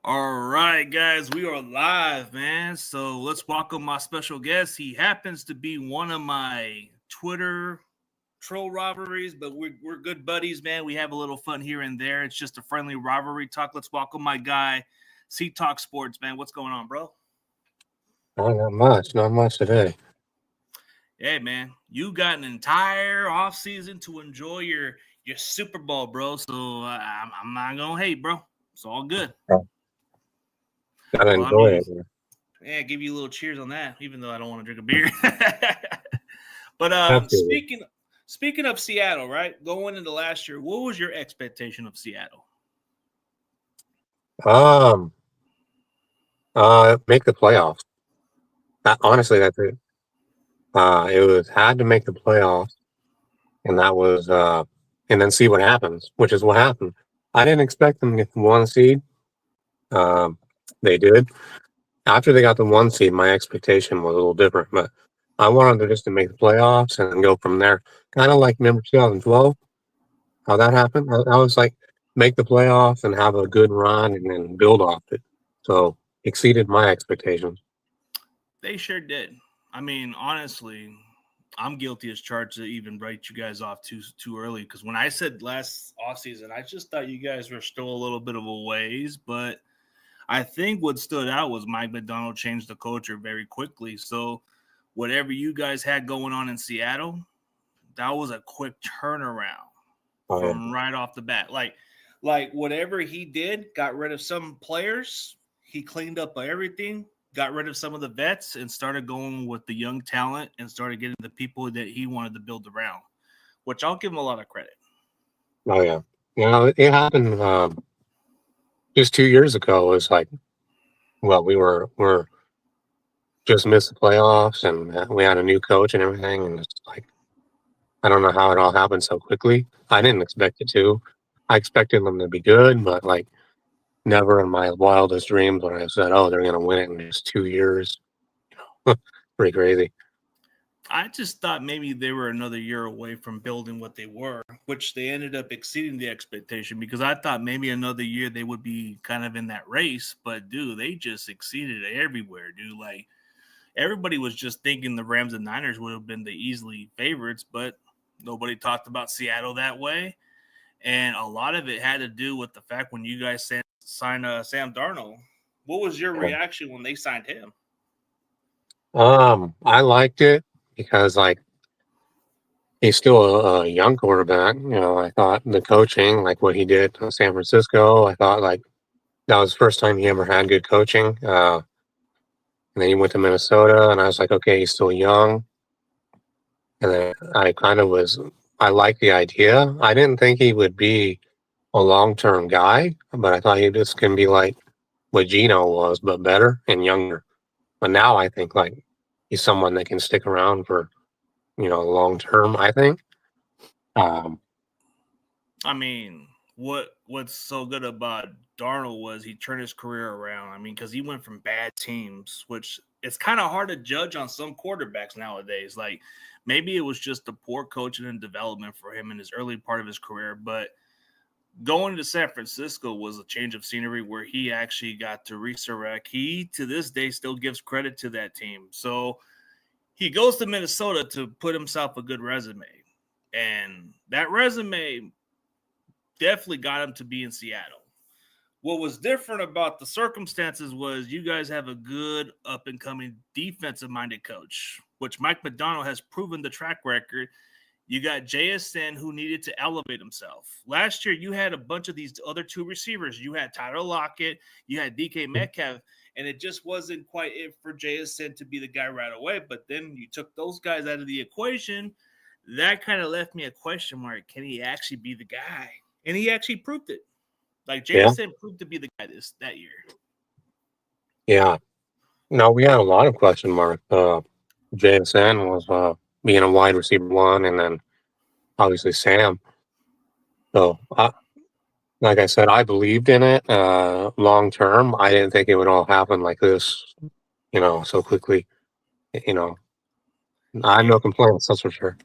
All right, guys, we are live, man. So let's welcome my special guest. He happens to be one of my Twitter troll rivalries, but we're good buddies, man. We have a little fun here and there. It's just a friendly rivalry talk. Let's welcome my guy, SeaTalk Sports, man. What's going on, bro? Not much today. Hey, man, you got an entire offseason to enjoy your Super Bowl, bro. So I'm not gonna hate, bro. It's all good. Uh, Gotta Well, I enjoy mean, it. Man. yeah, give you a little cheers on that, even though I don't want to drink a beer. But Have to. speaking of Seattle, right? Going into last year, what was your expectation of Seattle? Um, Make the playoffs. Honestly, that's it. It was had to make the playoffs, and that was and then see what happens, which is what happened. I didn't expect them to get the one seed. Um, they did. After they got the one seed, my expectation was a little different, but I wanted them just to make the playoffs and then go from there. Kind of like remember 2012, how that happened. I was like, make the playoffs and have a good run and then build off it. So exceeded my expectations. They sure did. I mean, honestly, I'm guilty as charged to even write you guys off too early because when I said last offseason, I just thought you guys were still a little bit of a ways, but I think what stood out was Mike McDonald changed the culture very quickly. So whatever you guys had going on in Seattle, that was a quick turnaround Uh, from right off the bat. Like whatever he did, got rid of some players, he cleaned up everything, got rid of some of the vets, and started going with the young talent and started getting the people that he wanted to build around, which I'll give him a lot of credit. oh yeah, it happened just 2 years ago. It was like, well, we're just missed the playoffs and we had a new coach and everything, and it's like I don't know how it all happened so quickly. I didn't expect it to. I expected them to be good, but like never in my wildest dreams when I said, "Oh, they're going to win it in just 2 years." Pretty crazy. I just thought maybe they were another year away from building what they were, which they ended up exceeding the expectation because I thought maybe another year they would be kind of in that race. But dude, they just exceeded it everywhere, dude. Like everybody was just thinking the Rams and Niners would have been the easily favorites, but nobody talked about Seattle that way. And a lot of it had to do with the fact when you guys signed Sam Darnold. What was your Yeah. reaction when they signed him? I liked it because like he's still a young quarterback. I thought the coaching, like what he did in San Francisco, I thought like that was the first time he ever had good coaching. And then he went to Minnesota, and I was like, okay, he's still young. And then I liked the idea. I didn't think he would be a long term guy, but I thought he just can be like what Gino was, but better and younger. But now I think like he's someone that can stick around for long term. I think. Um, I mean, what's so good about Darnold was he turned his career around. I mean, because he went from bad teams, which it's kind of hard to judge on some quarterbacks nowadays. Like maybe it was just the poor coaching and development for him in his early part of his career, but going to San Francisco was a change of scenery where he actually got to resurrect. He to this day still gives credit to that team. So he goes to Minnesota to put himself a good resume. And that resume definitely got him to be in Seattle. What was different about the circumstances was you guys have a good up and coming defensive minded coach, which Mike McDonald has proven the track record. You got JSN who needed to elevate himself. Last year, you had a bunch of these other two receivers. You had Tyler Lockett, you had DK Metcalf, and it just wasn't quite it for JSN to be the guy right away. But then you took those guys out of the equation. That kind of left me a question mark. Can he actually be the guy? And he actually proved it. Like yeah, JSN proved to be the guy that year. yeah. No, we had a lot of question marks. JSN was being a wide receiver one, and then obviously Sam. So, like I said, I believed in it long term. I didn't think it would all happen like this, so quickly. You know, I have Yeah. no complaints, that's for sure.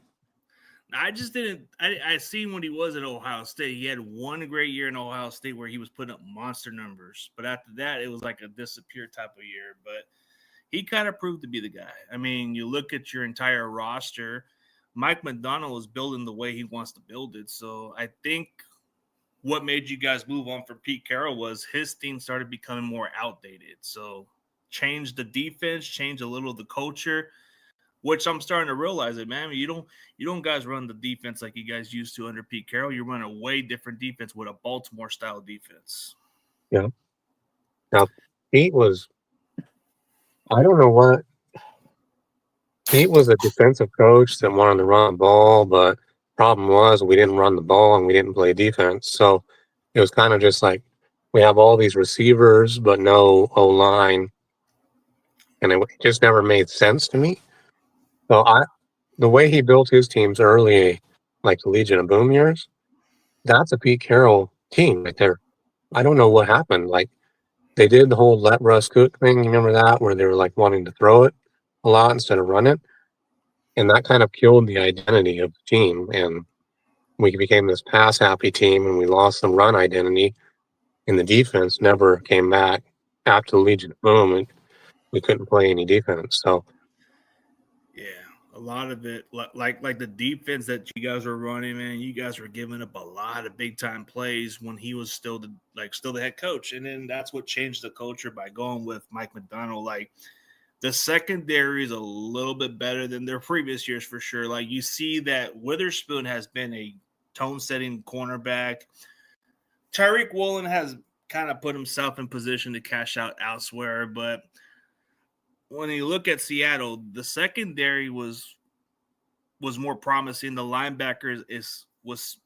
I just didn't. I seen when he was at Ohio State. He had one great year in Ohio State where he was putting up monster numbers, but after that, it was like a disappear type of year. But he kind of proved to be the guy. I mean, you look at your entire roster. Mike McDonald is building the way he wants to build it. So I think what made you guys move on from Pete Carroll was his team started becoming more outdated. So change the defense, change a little of the culture, which I'm starting to realize it, man. You don't guys run the defense like you guys used to under Pete Carroll. You run a way different defense with a Baltimore style defense. Yeah. Now, Pete was, I don't know what, Pete was a defensive coach that wanted to run the ball, but problem was we didn't run the ball and we didn't play defense. So it was kind of just like we have all these receivers, but no O line. And it just never made sense to me. So the way he built his teams early, like the Legion of Boom years, that's a Pete Carroll team right there. I don't know what happened. Like they did the whole let Russ cook thing. You remember that, where they were like wanting to throw it a lot instead of run it, and that kind of killed the identity of the team. And we became this pass happy team, and we lost the run identity. And the defense never came back after the Legion of Boom, and we couldn't play any defense. So Yeah, a lot of it, like the defense that you guys were running, man. You guys were giving up a lot of big time plays when he was still the head coach, and then that's what changed the culture by going with Mike McDonald. Like the secondary is a little bit better than their previous years for sure. Like you see that Witherspoon has been a tone setting cornerback. Tyreek Woolen has kind of put himself in position to cash out elsewhere, but when you look at Seattle, the secondary was more promising. The linebackers was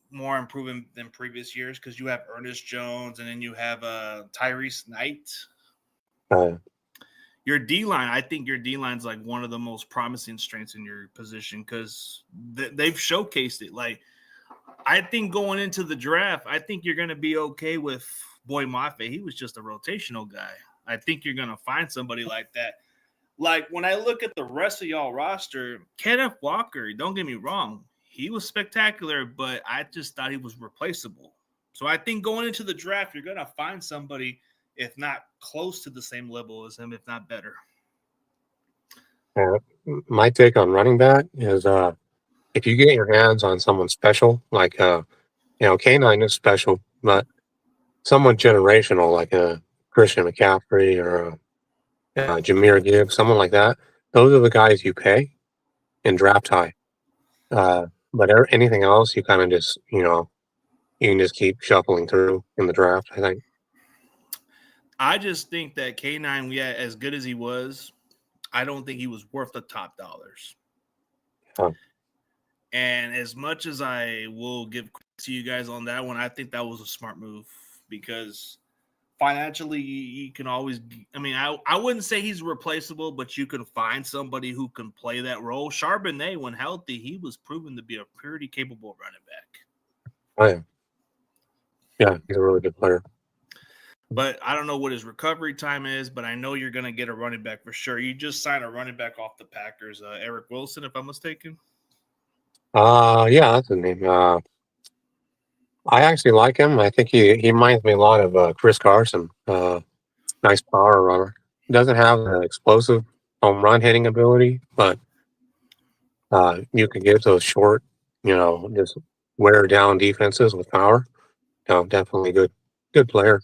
more improving than previous years because you have Ernest Jones and then you have Tyrese Knight. uh, Your D line, I think your D line is like one of the most promising strengths in your position because they've showcased it. Like I think going into the draft, I think you're going to be okay with Boy Mafe. He was just a rotational guy. I think you're going to find somebody like that. Like when I look at the rest of y'all roster, Kenneth Walker, don't get me wrong, he was spectacular, but I just thought he was replaceable. So I think going into the draft, you're going to find somebody, if not close to the same level as him, if not better. my take on running back is if you get your hands on someone special, like K9 is special, but someone generational, like a Christian McCaffrey or Jameer Gibbs, someone like that. Those are the guys you pay and draft high. But anything else, you kind of just you can just keep shuffling through in the draft. I think. I just think that K9, yeah, as good as he was, I don't think he was worth the top dollars. Oh. And as much as I will give credit to you guys on that one, I think that was a smart move because financially you can always – I mean, I wouldn't say he's replaceable, but you can find somebody who can play that role. Charbonnet, when healthy, he was proven to be a pretty capable running back. Oh, yeah. Yeah, he's a really good player. But I don't know what his recovery time is, but I know you're going to get a running back for sure. You just signed a running back off the Packers, Eric Wilson, if I'm mistaken. Yeah, that's his name. I actually like him. I think he reminds me a lot of Chris Carson. Nice power runner. He doesn't have the explosive home run hitting ability, but you can get those short, just wear down defenses with power. Definitely good player.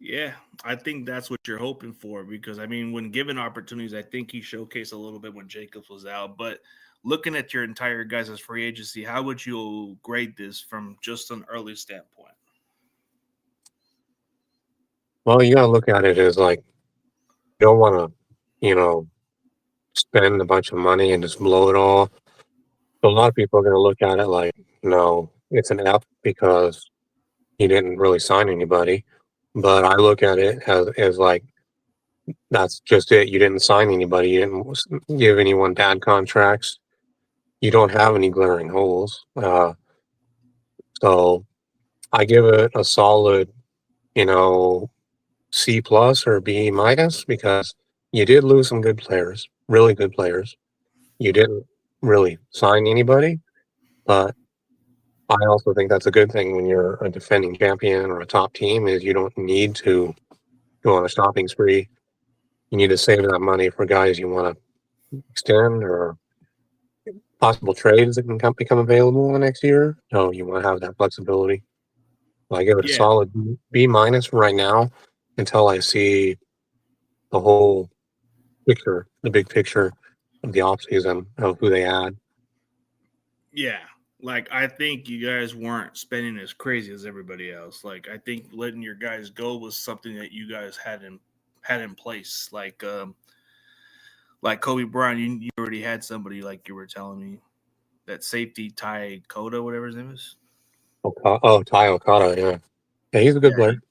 Yeah, I think that's what you're hoping for because, I mean, when given opportunities, I think he showcased a little bit when Jacobs was out. But looking at your entire guys' free agency, how would you grade this from just an early standpoint? Well, you got to look at it as like you don't want to, spend a bunch of money and just blow it all. So a lot of people are going to look at it like, it's an F because he didn't really sign anybody. But I look at it as like, that's just it. You didn't sign anybody. You didn't give anyone bad contracts. You don't have any glaring holes. So I give it a solid, C plus or B minus because you did lose some good players, really good players. You didn't. really sign anybody. But I also think that's a good thing when you're a defending champion or a top team is you don't need to go on a shopping spree. You need to save that money for guys you want to extend or possible trades that can become available in the next year. So you want to have that flexibility. I give it a Yeah, solid B minus right now until I see the whole picture, the big picture of the offseason of who they add. yeah. Like I think you guys weren't spending as crazy as everybody else. Like I think letting your guys go was something that you guys had in place. Like Kobe Bryant, you already had somebody like you were telling me that safety Ty Coda, whatever his name is. Ty Okada, yeah. Yeah, he's a good Yeah, player.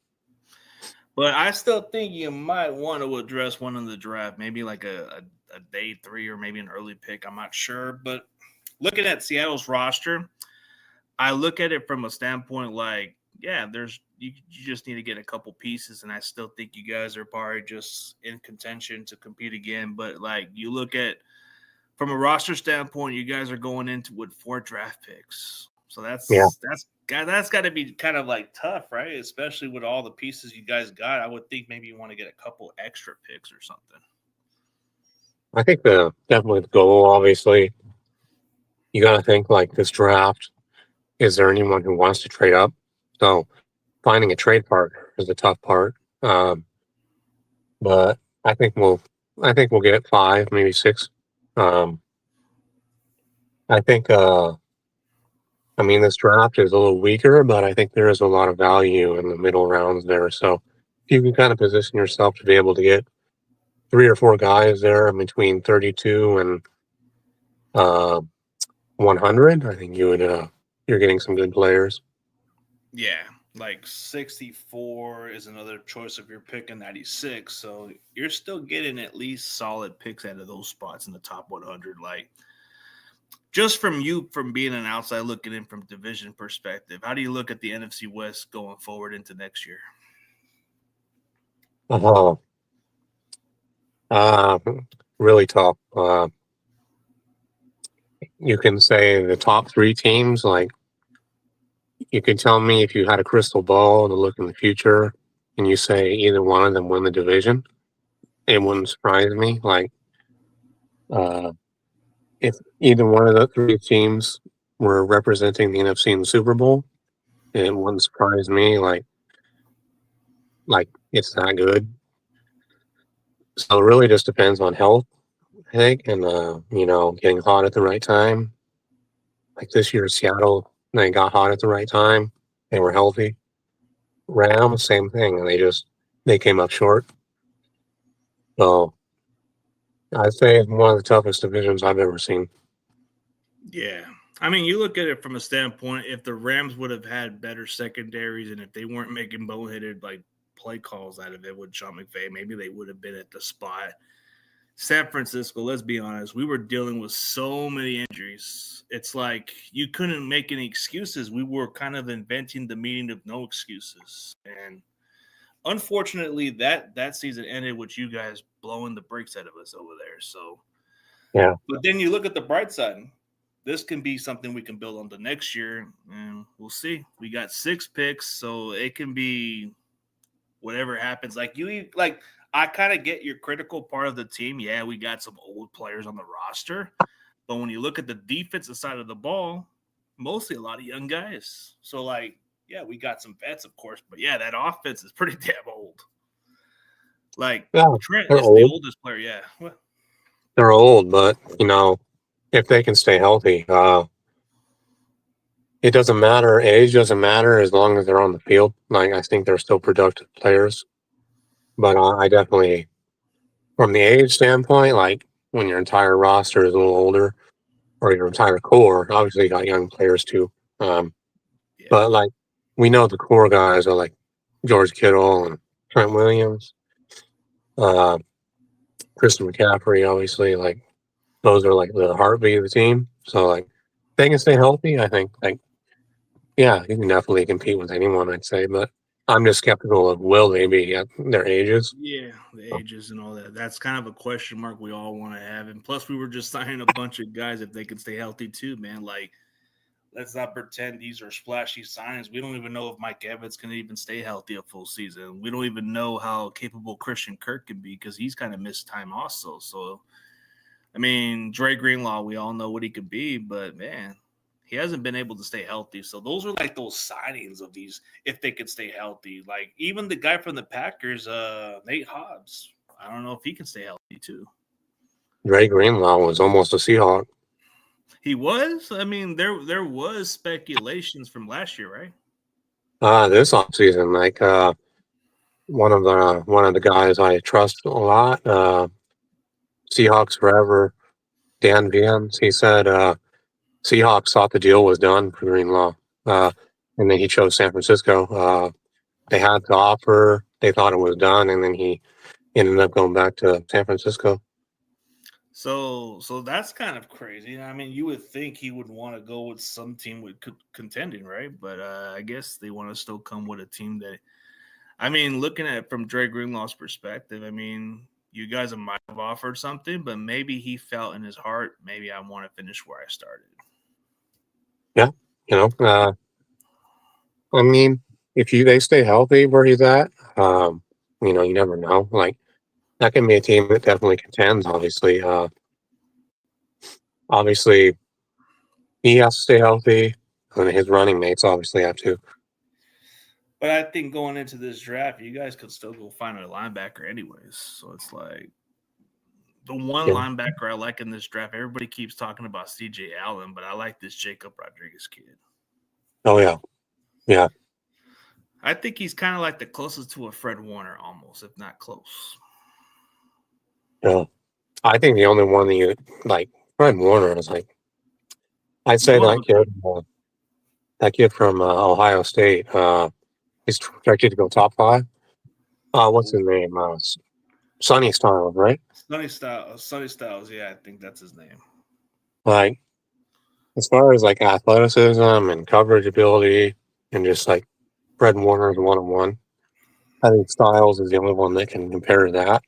but I still think you might want to address one in the draft, maybe like a day 3 or maybe an early pick. I'm not sure, but looking at Seattle's roster, I look at it from a standpoint like, yeah, there's you just need to get a couple pieces, and I still think you guys are probably just in contention to compete again. But like you look at from a roster standpoint, you guys are going into with 4 draft picks, so Yeah. that's got to be kind of like tough, right? Especially with all the pieces you guys got. I would think maybe you want to get a couple extra picks or something. I think definitely the goal, obviously, you got to think like this draft. Is there anyone who wants to trade up? So finding a trade partner is the tough part. But I think we'll get 5, maybe 6. Um, I think, I mean, this draft is a little weaker, but I think there is a lot of value in the middle rounds there. So if you can kind of position yourself to be able to get 3 or 4 guys there in between 32 and uh, 100, I think you're getting some good players. Yeah, like 64 is another choice if you're picking 96. So you're still getting at least solid picks out of those spots in the top 100. Like just from being an outside looking in from division perspective, how do you look at the NFC West going forward into next year? Uh, uh, really tough. You can say the top 3 teams, like you can tell me if you had a crystal ball to look in the future and you say either one of them win the division, it wouldn't surprise me. Like, uh, if either one of the 3 teams were representing the NFC in the Super Bowl, it wouldn't surprise me. Like it's not good. So it really just depends on health, I think, and getting hot at the right time. Like this year, Seattle, they got hot at the right time. They were healthy. Rams, same thing, and they came up short. So I'd say it's one of the toughest divisions I've ever seen. Yeah. I mean, you look at it from a standpoint, if the Rams would have had better secondaries and if they weren't making boneheaded like play calls out of it with Sean McVay, maybe they would have been at the spot. San Francisco, let's be honest, we were dealing with so many injuries. It's like you couldn't make any excuses. We were kind of inventing the meaning of no excuses. And unfortunately, that season ended with you guys blowing the brakes out of us over there. So, Yeah. but then you look at the bright side. This can be something we can build on the next year, and we'll see. We got 6 picks, so it can be whatever happens. Like I kind of get your critical part of the team. Yeah, we got some old players on the roster, but when you look at the defensive side of the ball, mostly a lot of young guys. So like, yeah, we got some vets, of course, but yeah, that offense is pretty damn old. Like Yeah, Trent they're is the old. oldest player. Yeah, well, They're old, but if they can stay healthy, it doesn't matter. Age doesn't matter as long as they're on the field. Like I think they're still productive players. But I definitely, from the age standpoint, like when your entire roster is a little older or your entire core, obviously you got young players too. Um, yeah, but like we know the core guys are like George Kittle and Trent Williams, uh, Christian McCaffrey, obviously. Like those are like the heartbeat of the team. So like they can stay healthy. I think like yeah, you can definitely compete with anyone. I'd say, but I'm just skeptical of will they be at their ages. Yeah, the ages and all that. That's kind of a question mark we all want to have. And plus, we were just signing a bunch of guys if they can stay healthy too, man. Like, let's not pretend these are splashy signings. We don't even know if Mike Evans can even stay healthy a full season. We don't even know how capable Christian Kirk can be because he's kind of missed time also. So, I mean, Dre Greenlaw, we all know what he could be, but man, he hasn't been able to stay healthy. So those are like those signings of these if they could stay healthy. Like even the guy from the Packers, Nate Hobbs. I don't know if he can stay healthy too. Dre Greenlaw was almost a Seahawk. He was. I mean, there was speculations from last year, right? This offseason, like one of the guys I trust a lot, Seahawks forever, Dan Vance, he said Seahawks thought the deal was done for Greenlaw, and then he chose San Francisco. They had the offer, they thought it was done, and then he ended up going back to San Francisco. So that's kind of crazy. I mean, you would think he would want to go with some team with contending, right? But I guess they want to still come with a team that. I mean, looking at it from Dre Greenlaw's perspective, I mean, you guys might have offered something, but maybe he felt in his heart, maybe I want to finish where I started. Yeah, I mean, if they stay healthy where he's at, you never know. Like that can be a team that definitely contends. Obviously, he has to stay healthy, and his running mates obviously have to. But I think going into this draft, you guys could still go find a linebacker anyways. So it's like the one Yeah. linebacker I like in this draft, everybody keeps talking about CJ Allen, but I like this Jacob Rodriguez kid. Oh yeah, yeah. I think he's kind of like the closest to a Fred Warner almost, if not close. Yeah. I think the only one that you like, Fred Warner is like, I'd say that kid from Ohio State, he's projected to go top 5. What's his name? Sonny Styles, right? Sonny Styles, yeah, I think that's his name. Like, as far as like athleticism and coverage ability, and just like Fred Warner's 1-on-1, I think Styles is the only one that can compare to that.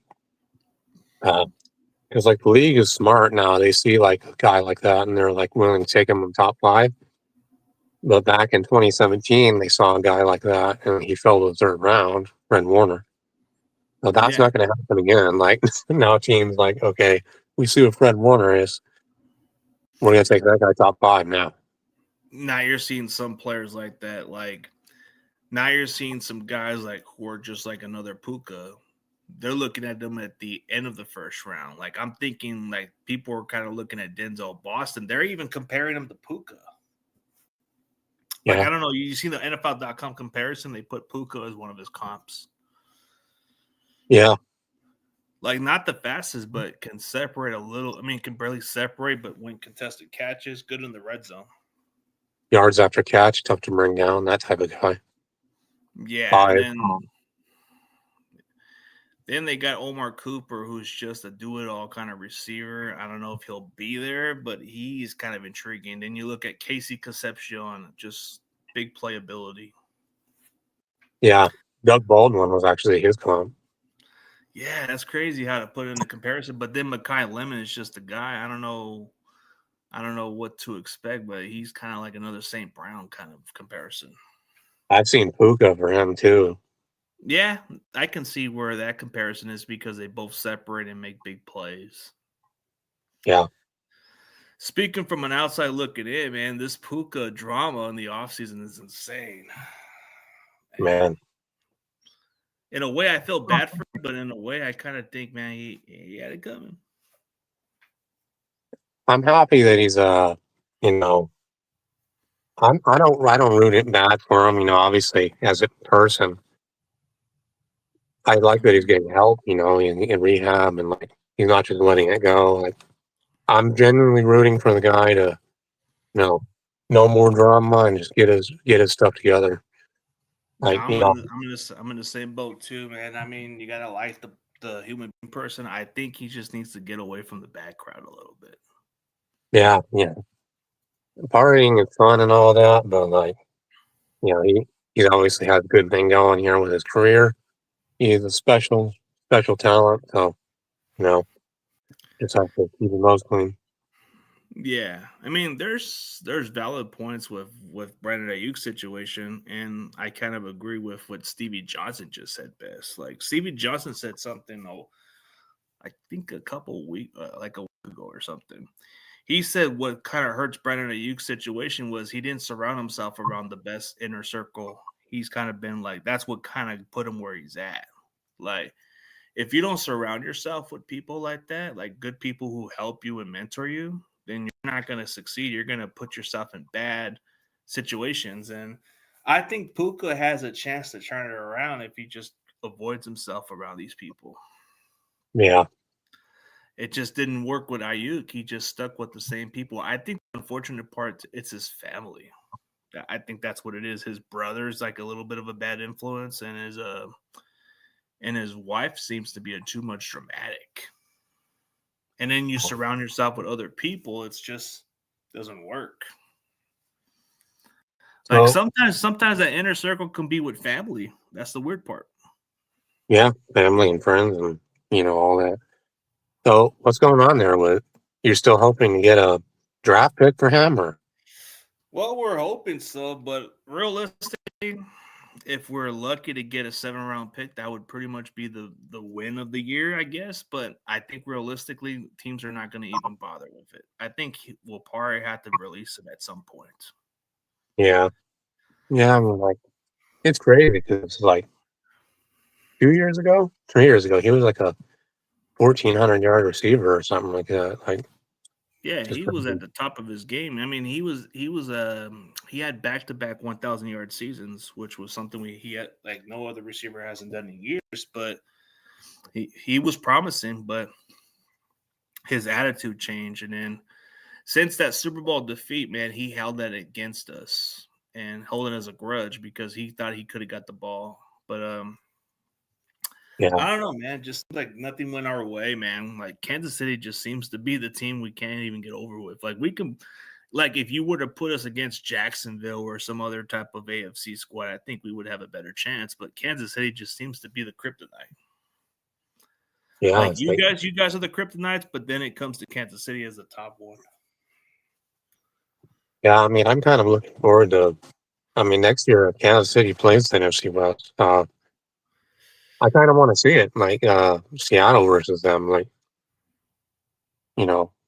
Because like the league is smart now. They see like a guy like that, and they're like willing to take him in top 5. But back in 2017, they saw a guy like that, and he fell to the 3rd round, Fred Warner. Now that's not going to happen again. Like now, teams like, okay, we see what Fred Warner is. We're going to take that guy top 5 now. Now you're seeing some players like that. Like now you're seeing some guys like who are just like another Puka. They're looking at them at the end of the 1st round. Like I'm thinking, like people are kind of looking at Denzel Boston. They're even comparing him to Puka. Like Yeah. I don't know. You see the NFL.com comparison? They put Puka as one of his comps. Yeah. Like not the fastest, but can separate a little. I mean, can barely separate, but when contested catches, good in the red zone. Yards after catch, tough to bring down, that type of guy. Yeah, and then they got Omar Cooper, who's just a do-it-all kind of receiver. I don't know if he'll be there, but he's kind of intriguing. Then you look at Casey Concepcion, just big playability. Yeah, Doug Baldwin was actually his comp. Yeah, that's crazy how to put it in the comparison. But then Mekhi Lemon is just a guy. I don't know what to expect, but he's kind of like another St. Brown kind of comparison. I've seen Puka for him too. Yeah, I can see where that comparison is because they both separate and make big plays. Yeah. Speaking from an outside looking in, man, this Puka drama in the offseason is insane. Man. In a way, I feel bad for him, but in a way, I kind of think, man, he had it coming. I'm happy that he's I don't root it bad for him, obviously as a person. I like that he's getting help, in rehab, and like he's not just letting it go. Like I'm genuinely rooting for the guy to, no more drama and just get his stuff together. Like I'm in the same boat too, man. I mean, you gotta like the human person. I think he just needs to get away from the bad crowd a little bit. Yeah. Partying is fun and all that, but like, He's obviously had a good thing going here with his career. He's a special talent. So, you know, just have to keep him nose clean. Yeah, I mean, there's valid points with Brandon Ayuk's situation, and I kind of agree with what Stevie Johnson just said best. Like Stevie Johnson said something, I think a couple week, like a week ago or something. He said what kind of hurts Brandon Ayuk's situation was he didn't surround himself around the best inner circle. He's kind of been like that's what kind of put him where he's at. Like if you don't surround yourself with people like that, like good people who help you and mentor you, then you're not going to succeed. You're going to put yourself in bad situations. And I think Puka has a chance to turn it around if he just avoids himself around these people. Yeah. It just didn't work with Ayuk. He just stuck with the same people. I think the unfortunate part, it's his family. I think that's what it is. His brother's like a little bit of a bad influence, and his wife seems to be a too much dramatic. And then you surround yourself with other people, it's just doesn't work. Like So, sometimes that inner circle can be with family. That's the weird part. yeah, family and friends and, all that. So, what's going on there with you're still hoping to get a draft pick for him or? Well, we're hoping so, but realistically, if we're lucky to get a 7 round pick, that would pretty much be the win of the year, I guess. But I think realistically, teams are not going to even bother with it. I think we'll probably have to release him at some point. Yeah. Yeah, I mean, like, it's crazy because, like, 2 years ago, 3 years ago, he was like a 1,400-yard receiver or something like that. Like, Yeah, just he was at the top of his game. I mean, he had back-to-back 1,000-yard seasons, which was something he had like no other receiver hasn't done in years. But he was promising, but his attitude changed, and then since that Super Bowl defeat, man, he held that against us and holding as a grudge because he thought he could have got the ball. But yeah, I don't know, man. Just like nothing went our way, man. Like Kansas City just seems to be the team we can't even get over with. Like we can, like if you were to put us against Jacksonville or some other type of AFC squad, I think we would have a better chance. But Kansas City just seems to be the kryptonite. yeah. Like It's like, you guys are the kryptonites, but then it comes to Kansas City as the top one. yeah. I mean, I'm kind of looking forward to. I mean, next year Kansas City plays the NFC West. I kind of want to see it, like Seattle versus them, like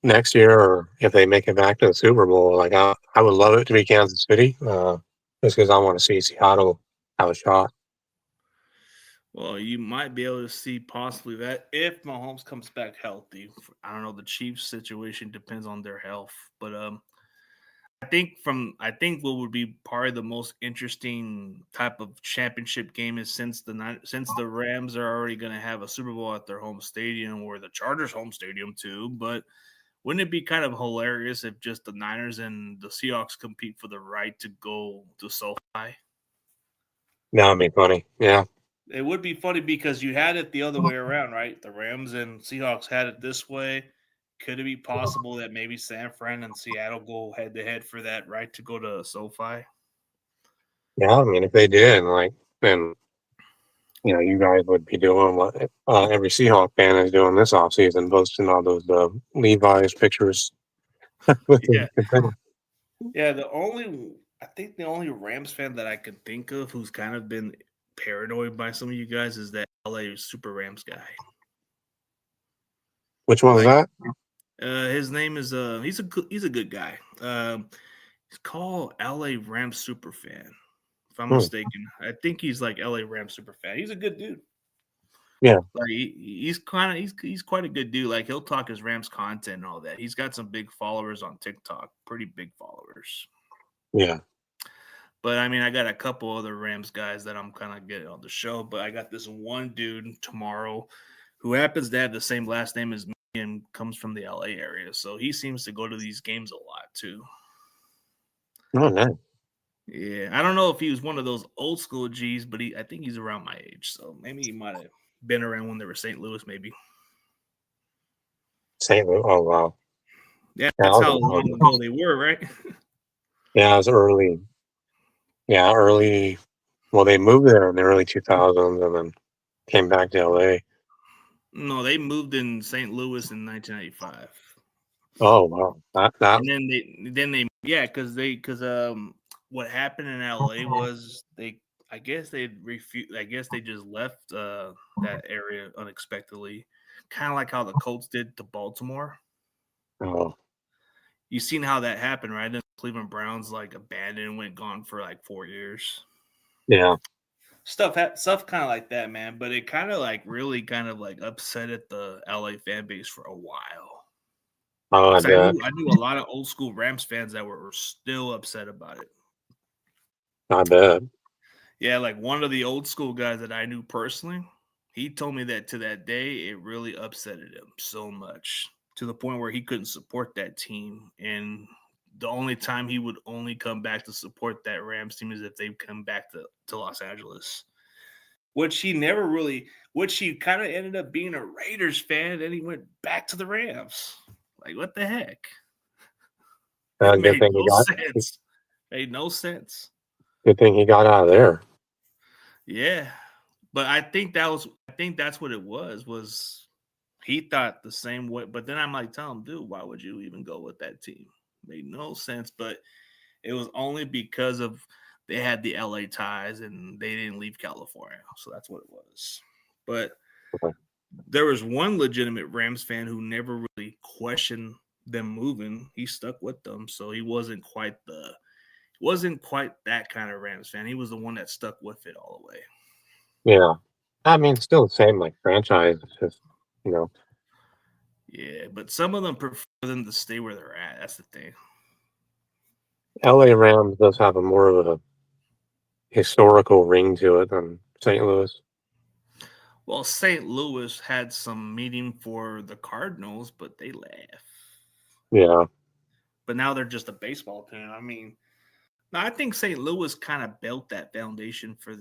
next year, or if they make it back to the Super Bowl. Like I would love it to be Kansas City, just because I want to see Seattle have a shot. Well, you might be able to see possibly that if Mahomes comes back healthy. I don't know. The Chiefs situation depends on their health, but I think what would be probably the most interesting type of championship game is since the Rams are already going to have a Super Bowl at their home stadium or the Chargers home stadium too. But wouldn't it be kind of hilarious if just the Niners and the Seahawks compete for the right to go to SoFi? That would be funny. Yeah, It would be funny because you had it the other way around, right? The Rams and Seahawks had it this way. Could it be possible that maybe San Fran and Seattle go head to head for that right to go to SoFi? yeah. I mean, if they did, like, then you guys would be doing what every Seahawk fan is doing this offseason, posting all those Levi's pictures with Yeah, the yeah. I think the only Rams fan that I can think of who's kind of been paranoid by some of you guys is that LA Super Rams guy. Which one was Like, that? his name is he's a good guy. He's called LA Rams super fan. If I'm Hmm. mistaken. I think he's like LA Rams super fan. He's a good dude. Yeah, Like he's quite a good dude. Like he'll talk his Rams content and all that. He's got some big followers on TikTok, pretty big followers. yeah. But I mean, I got a couple other Rams guys that I'm kind of getting on the show. But I got this one dude tomorrow who happens to have the same last name as me and comes from the LA area. So he seems to go to these games a lot too. Oh, nice. Yeah, I don't know if he was one of those old school G's, but I think he's around my age, so maybe he might have been around when they were St. Louis, maybe. St. Louis. Oh, wow. Yeah, Yeah, that's how long ago they were, right? yeah, it was early. Yeah, early. Well, they moved there in the early 2000s and then came back to LA. No, they moved in St. Louis in 1995. Oh wow, that And then they yeah, because what happened in LA was I guess they refused. I guess they just left that area unexpectedly, kind of like how the Colts did to Baltimore. oh You seen how that happened, right? The Cleveland Browns like abandoned and went gone for like 4 years. yeah. Stuff kind of like that, man. But it kind of like really kind of like upset at the LA fan base for a while. Oh, I Because I bet. knew I knew a lot of old school Rams fans that were still upset about it. I bet. Yeah, like one of the old school guys that I knew personally, he told me that to that day it really upsetted him so much to the point where he couldn't support that team. And the only time he would only come back to support that Rams team is if they come back to Los Angeles. Which he kind of ended up being a Raiders fan, and he went back to the Rams. Like, what the heck? It Good made thing he no got. sense. Made no sense. Good thing he got out of there. Yeah. But I think that's what it was he thought the same way. But then I'm like, tell him, dude, why would you even go with that team? Made no sense. But it was only because of they had the LA ties and they didn't leave California. So that's what it was. But Okay. there was one legitimate Rams fan who never really questioned them moving. He stuck with them. So he wasn't quite that kind of Rams fan. He was the one that stuck with it all the way. Yeah, I mean, still the same like franchise. It's just you know, Yeah, but some of them prefer them to stay where they're at. That's the thing. LA Rams does have a more of a historical ring to it than St. Louis. Well, St. Louis had some meaning for the Cardinals, but they left. Yeah, But now they're just a baseball team. I mean, I think St. Louis kind of built that foundation for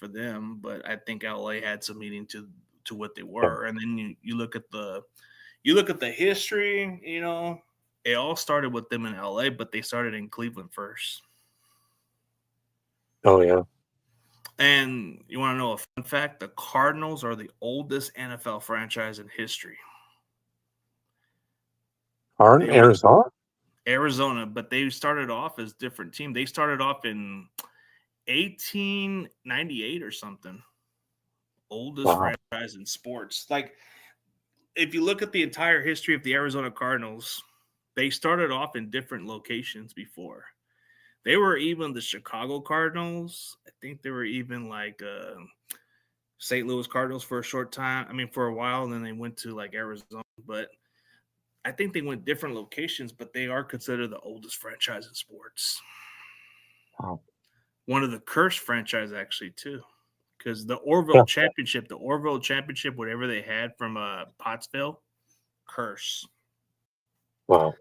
them, but I think LA had some meaning to what they yeah. were. And then you look at the history, it all started with them in LA, but they started in Cleveland first. Oh yeah. And you want to know a fun fact? The Cardinals are the oldest NFL franchise in history. They were Arizona. Arizona, but they started off as different team. They started off in 1898 or something. Oldest Wow. franchise in sports. Like, if you look at the entire history of the Arizona Cardinals, they started off in different locations before. They were even the Chicago Cardinals. I think they were even like St. Louis Cardinals for a short time. I mean, for a while, and then they went to like Arizona. But I think they went different locations, but they are considered the oldest franchise in sports. Wow. One of the cursed franchise, actually, too. Because the Yeah. Orville Championship, whatever they had from Pottsville, curse. Wow.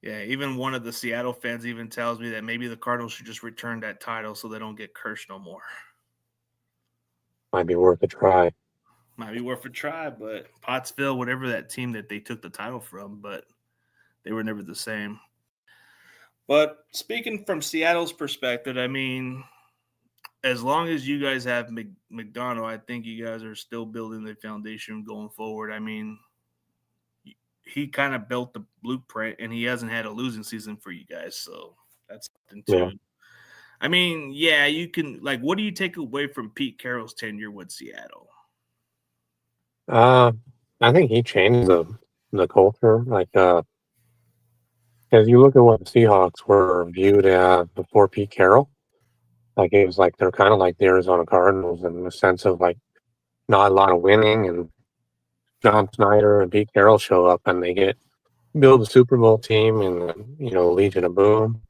Yeah, even one of the Seattle fans even tells me that maybe the Cardinals should just return that title so they don't get cursed no more. Might be worth a try. Might be worth a try, but Pottsville, whatever that team that they took the title from, but they were never the same. But speaking from Seattle's perspective, I mean, as long as you guys have McDonald, I think you guys are still building the foundation going forward. I mean, he kind of built the blueprint, and he hasn't had a losing season for you guys, so that's something too. Yeah. I mean, yeah, you can like. What do you take away from Pete Carroll's tenure with Seattle? I think he changed the culture. Like, as you look at what the Seahawks were viewed as before Pete Carroll, like it was like they're kind of like the Arizona Cardinals in the sense of like not a lot of winning, and John Snyder and Pete Carroll show up and they build a Super Bowl team and Legion of Boom,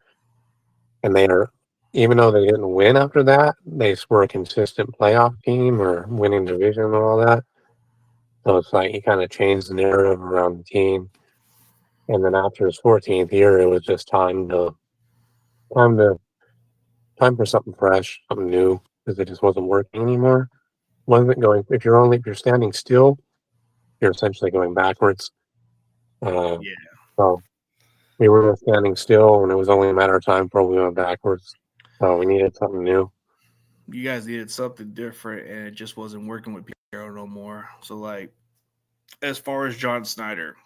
and they are, even though they didn't win after that, they were a consistent playoff team or winning division and all that. So it's like he kind of changed the narrative around the team. And then after his 14th year, it was just time to time for something fresh, something new, because it just wasn't working anymore. Wasn't going. If you're standing still, you're essentially going backwards. Yeah, So we were standing still, and it was only a matter of time before we went backwards. So we needed something new. You guys needed something different, and it just wasn't working with Piero no more. So, like, as far as John Snyder,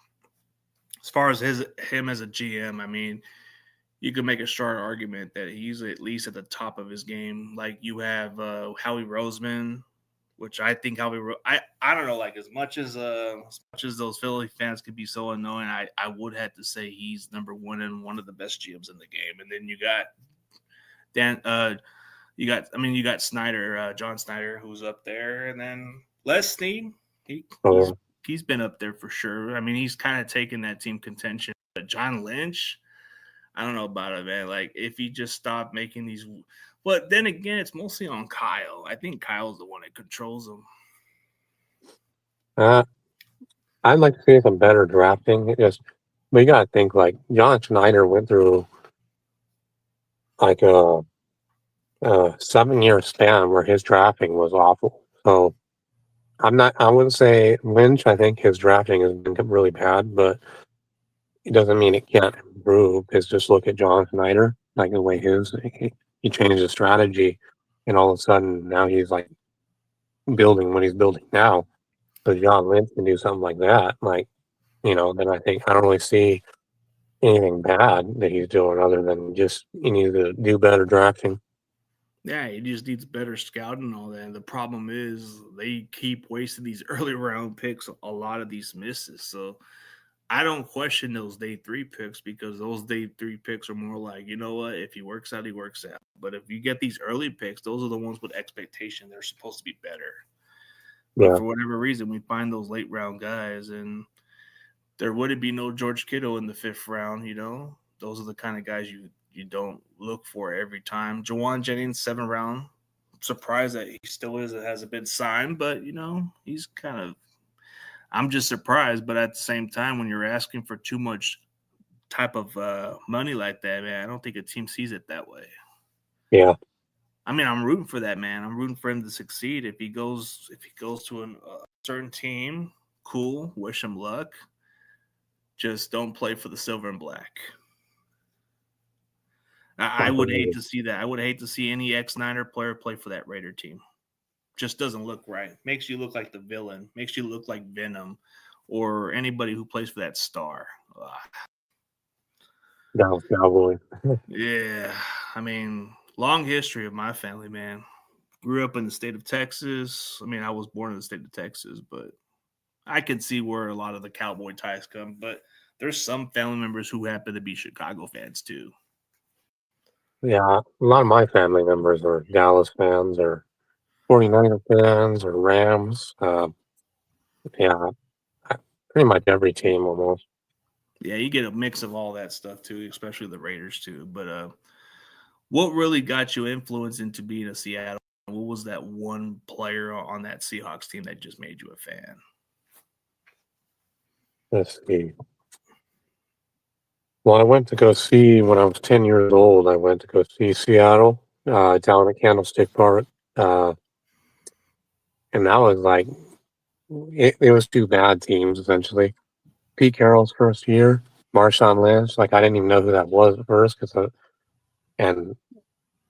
as far as him as a GM, I mean, you could make a strong argument that he's at least at the top of his game. Like you have Howie Roseman, which I think I don't know, like as much as those Philly fans could be so annoying, I would have to say he's number one and one of the best GMs in the game. And then you got Dan, you got Snyder, John Snyder, who's up there, and then Les Snead, he he's So he's been up there for sure. I mean, he's kind of taken that team contention. But John Lynch, I don't know about it, man. Like if he just stopped making these, but then again, it's mostly on Kyle. I think Kyle's the one that controls them. uh, I'd like to see some better drafting. But you got to think like John Schneider went through like a 7 year span where his drafting was awful. So I wouldn't say Lynch. I think his drafting has been really bad, but it doesn't mean it can't improve. It's just look at John Schneider, like the way he changed his strategy, and all of a sudden now he's like building what he's building now. So John Lynch can do something like that, like then I think I don't really see anything bad that he's doing other than just he needs to do better drafting. Yeah, he just needs better scouting and all that. And the problem is they keep wasting these early round picks. A lot of these misses. So I don't question those day three picks because those day three picks are more like, you know what? If he works out, he works out. But if you get these early picks, those are the ones with expectation. They're supposed to be better. But Yeah, for whatever reason, we find those late round guys, and there wouldn't be no George Kittle in the fifth round. Those are the kind of guys you don't look for every time. Jawan Jennings, 7th round. Surprised that he still is. It hasn't been signed, but he's kind of. I'm just surprised, but at the same time, when you're asking for too much type of money like that, man, I don't think a team sees it that way. yeah. I mean, I'm rooting for that man. I'm rooting for him to succeed. If he goes to a certain team, cool. Wish him luck. Just don't play for the silver and black. I would hate Definitely. to see that. I would hate to see any ex-Niner player play for that Raider team. Just doesn't look right. Makes you look like the villain. Makes you look like Venom, or anybody who plays for that star. Ugh. Dallas Cowboys. Yeah, I mean, long history of my family, man. Grew up in the state of Texas. I mean, I was born in the state of Texas, but I can see where a lot of the cowboy ties come. But there's some family members who happen to be Chicago fans too. Yeah, a lot of my family members are Dallas fans or 49er fans or Rams. Yeah, pretty much every team almost. Yeah, you get a mix of all that stuff too, especially the Raiders too. But what really got you influenced into being a Seattle? What was that one player on that Seahawks team that just made you a fan? Let's see. Well, I went to go see when I was 10 years old. I went to go see Seattle down at Candlestick Park, uh, and that was like it was two bad teams essentially. Pete Carroll's first year, Marshawn Lynch. Like I didn't even know who that was at first and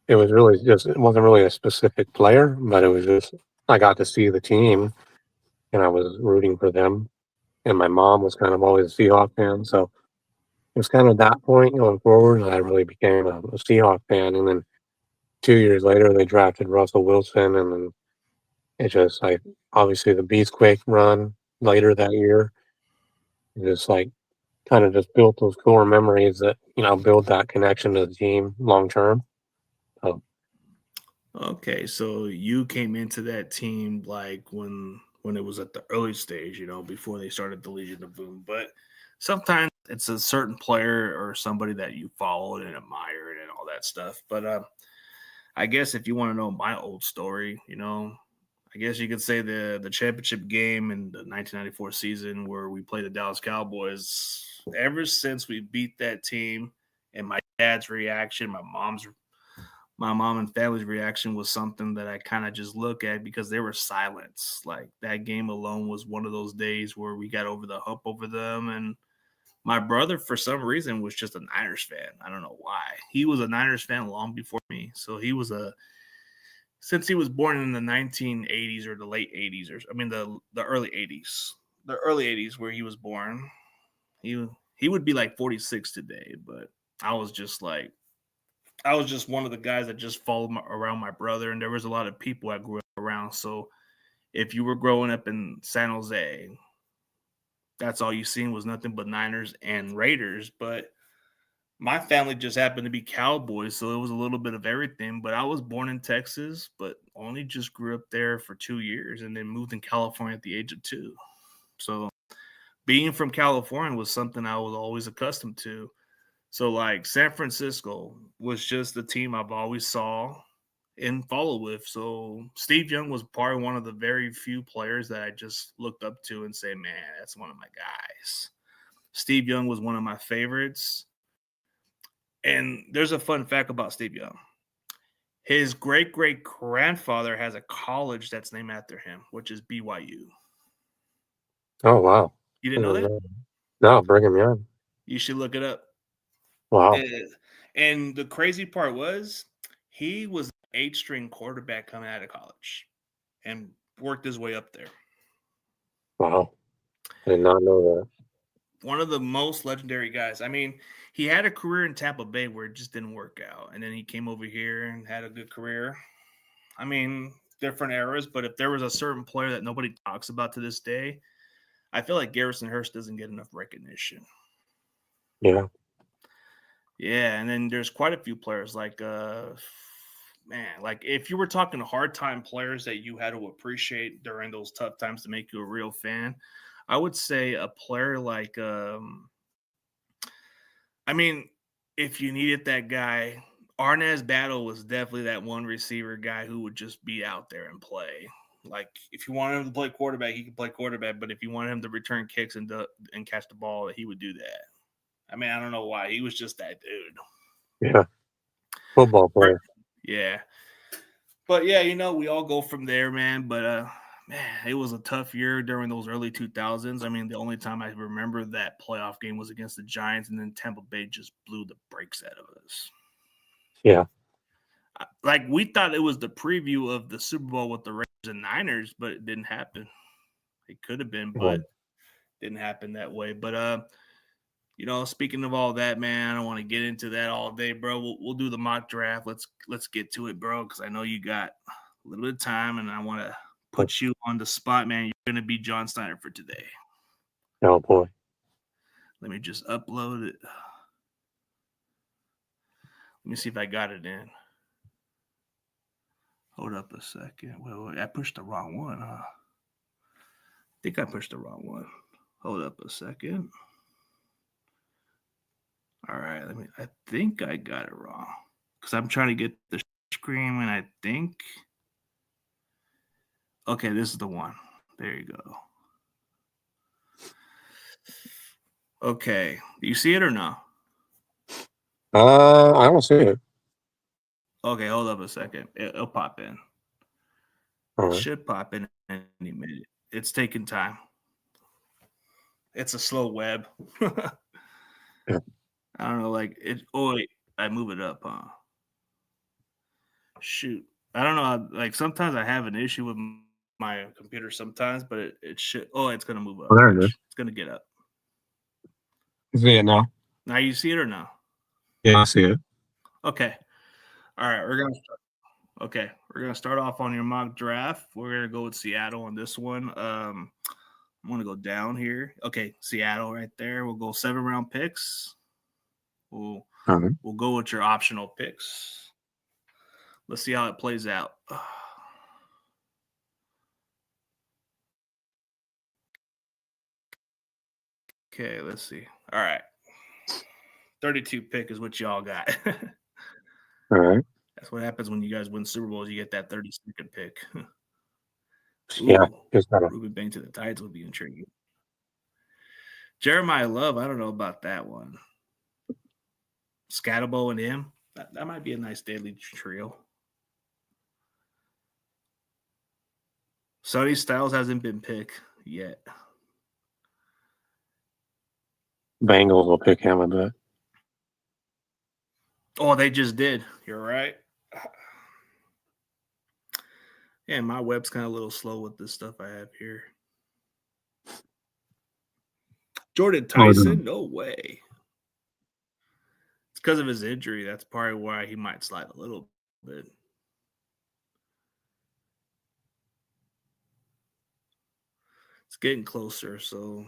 it was really just it wasn't really a specific player, but it was just I got to see the team and I was rooting for them. And my mom was kind of always a Seahawk fan, so it was kind of that point going forward that I really became a Seahawk fan. And then 2 years later, they drafted Russell Wilson, and then it just like obviously the Beastquake run later that year, it just like kind of just built those core memories that build that connection to the team long term. So Okay, so you came into that team like when it was at the early stage, before they started the Legion of Boom. But sometimes it's a certain player or somebody that you followed and admired and all that stuff. But I guess if you want to know my old story, I guess you could say the championship game in the 1994 season where we played the Dallas Cowboys. Ever since we beat that team, and my dad's reaction, my mom and family's reaction was something that I kind of just look at because they were silence. Like that game alone was one of those days where we got over the hump over them. And my brother, for some reason, was just a Niners fan. I don't know why. He was a Niners fan long before me. So since he was born in the 1980s or the late 80s, or I mean the early 80s, where he was born. He would be like 46 today, but I was just like I was just one of the guys that just followed around my brother, and there was a lot of people I grew up around. So if you were growing up in San Jose, that's all you seen was nothing but Niners and Raiders. But my family just happened to be Cowboys, so it was a little bit of everything. But I was born in Texas, but only just grew up there for 2 years and then moved in California at the age of 2. So being from California was something I was always accustomed to. So like San Francisco was just the team I've always saw and followed with. So Steve Young was probably one of the very few players that I just looked up to and say, man, that's one of my guys. Steve Young was one of my favorites. And there's a fun fact about Steve Young. His great great grandfather has a college that's named after him, which is BYU. Oh, wow. You didn't know that? No, Brigham Young. You should look it up. Wow. And the crazy part was he was an 8-string quarterback coming out of college and worked his way up there. Wow. I did not know that. One of the most legendary guys. I mean, he had a career in Tampa Bay where it just didn't work out. And then he came over here and had a good career. I mean, different eras, but if there was a certain player that nobody talks about to this day, I feel like Garrison Hurst doesn't get enough recognition. Yeah. Yeah, and then there's quite a few players like like if you were talking hard time players that you had to appreciate during those tough times to make you a real fan, I would say a player like I mean, if you needed that guy, Arnaz Battle was definitely that one receiver guy who would just be out there and play. Like if you wanted him to play quarterback, he could play quarterback, but if you wanted him to return kicks and catch the ball, he would do that. I mean, I don't know why. He was just that dude. Yeah. Football player. Yeah. But yeah, we all go from there, man. But man, it was a tough year during those early 2000s. I mean, the only time I remember that playoff game was against the Giants, and then Tampa Bay just blew the brakes out of us. Yeah. Like we thought it was the preview of the Super Bowl with the Raiders and Niners, but it didn't happen. It could have been, but didn't happen that way. But speaking of all that, man, I don't want to get into that all day, bro. We'll do the mock draft. Let's get to it, bro, because I know you got a little bit of time, and I want to put you on the spot, man. You're going to be John Steiner for today. Oh, boy. Let me just upload it. Let me see if I got it in. Hold up a second. Wait, I pushed the wrong one, huh? I think I pushed the wrong one. Hold up a second. All right, I think I got it wrong because I'm trying to get the screen, and I think. Okay, this is the one. There you go. Okay, do you see it or no? I don't see it. Okay, hold up a second. It'll pop in. It should pop in any minute. It's taking time. It's a slow web. Yeah. I don't know, like it. Oh, wait, I move it up, huh? Shoot, I don't know. Like sometimes I have an issue with my computer sometimes, but it should. Oh, it's gonna move up. Oh, there it is. It's gonna get up. See it now? Now you see it or no? Yeah, I see it. Okay. All right, we're gonna start off on your mock draft. We're gonna go with Seattle on this one. I'm gonna go down here. Okay, Seattle right there. We'll go 7-round picks. We'll go with your optional picks. Let's see how it plays out. Okay, let's see. All right. 32 pick is what y'all got. All right. That's what happens when you guys win Super Bowls. You get that 32nd pick. Yeah. Ruben Bain to the Titans would be intriguing. Jeremiah Love, I don't know about that one. Scatterbo and him, that might be a nice daily trio. Sonny Styles hasn't been picked yet. Bengals will pick him, I bet. Oh, they just did. You're right. Yeah, my web's kind of a little slow with this stuff I have here. Jordan Oh, no. Tyson? No way. It's because of his injury. That's probably why he might slide a little bit. It's getting closer, so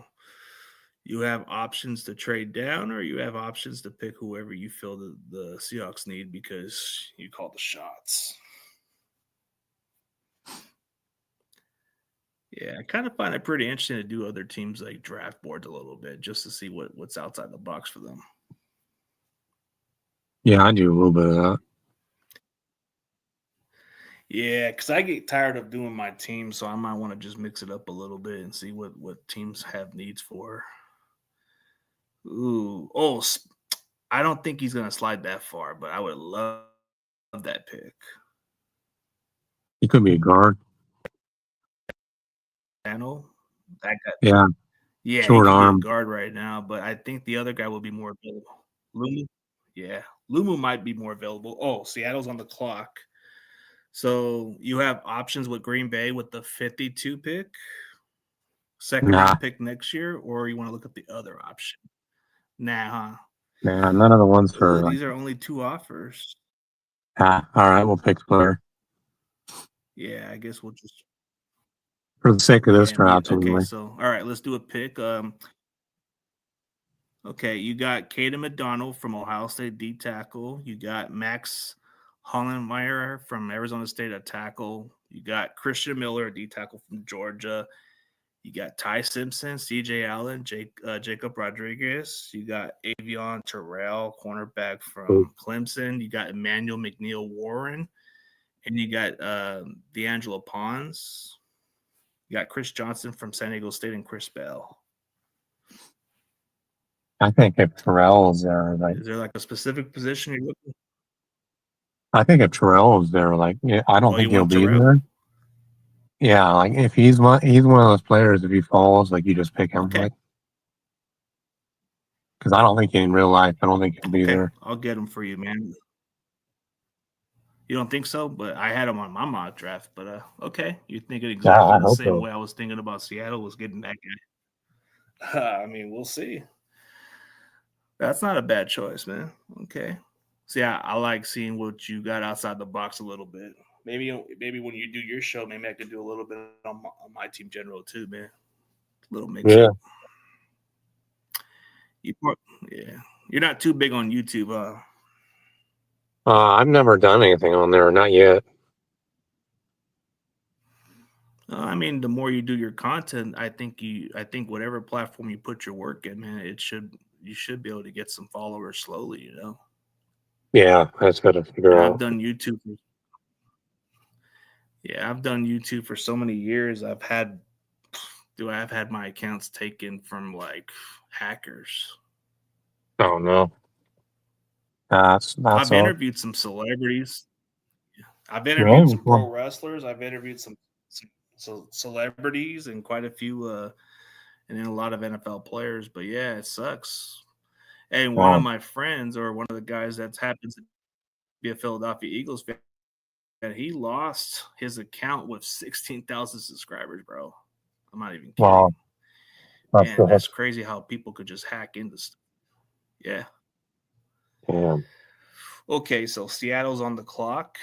you have options to trade down, or you have options to pick whoever you feel the Seahawks need because you call the shots. Yeah, I kind of find it pretty interesting to do other teams like draft boards a little bit just to see what's outside the box for them. Yeah, I do a little bit of that. Yeah, because I get tired of doing my team, so I might want to just mix it up a little bit and see what teams have needs for. Ooh, I don't think he's gonna slide that far, but I would love that pick. He could be a guard. Daniel, that guy. Yeah, Yeah, he short could be a arm. guard right now, but I think the other guy will be more available. Lumu, yeah, Lumu might be more available. Oh, Seattle's on the clock, so you have options with Green Bay with the 52 pick, second Nah, round pick next year, or you want to look at the other option. Nah, huh? nah, none of the ones Ooh, for like. these are only two offers. Ah, all right, we'll pick player Yeah, I guess we'll just for the sake of this yeah, me. draft Okay, anyway. so all right, let's do a pick. Okay, you got Caden McDonald from Ohio State D tackle. You got Max Hollenmeyer from Arizona State at tackle. You got Christian Miller, D tackle from Georgia. You got Ty Simpson, C.J. Allen, Jacob Rodriguez. You got Avion Terrell, cornerback Ooh, from Clemson. You got Emmanuel McNeil Warren, and you got D'Angelo Pons. You got Chris Johnson from San Diego State and Chris Bell. I think if Terrell is there, like Is there like a specific position you're looking? I think if Terrell is there, like yeah, I don't Oh, you think he'll want be Terrell? there. Yeah, like if he's one of those players. If he falls, like you just pick him, Okay. like because I don't think in real life, I don't think he'll be Okay. there. I'll get him for you, man. You don't think so? But I had him on my mock draft. But okay. You're thinking Yeah, exactly I the hope same so. way I was thinking about Seattle was getting that guy. I mean, we'll see. That's not a bad choice, man. Okay. See, I like seeing what you got outside the box a little bit. Maybe when you do your show, maybe I could do a little bit on my team general too, man. Little mix Yeah, up. You, yeah, you're not too big on YouTube, huh? I've never done anything on there, not yet. I mean, the more you do your content, I think whatever platform you put your work in, man, you should be able to get some followers slowly, you know. Yeah, that's got to figure And out. I've done YouTube for so many years. I've had my accounts taken from like hackers. Oh no, that's I've all. interviewed some celebrities. I've interviewed Really? some pro Well, wrestlers. I've interviewed some celebrities and quite a few, and then a lot of NFL players. But yeah, it sucks. And one of wow. my friends, or one of the guys that happens to be a Philadelphia Eagles fan, he lost his account with 16,000 subscribers, bro. I'm not even kidding. Wow, that's Man, good. that's crazy how people could just hack into stuff. Yeah. Damn. Okay, so Seattle's on the clock.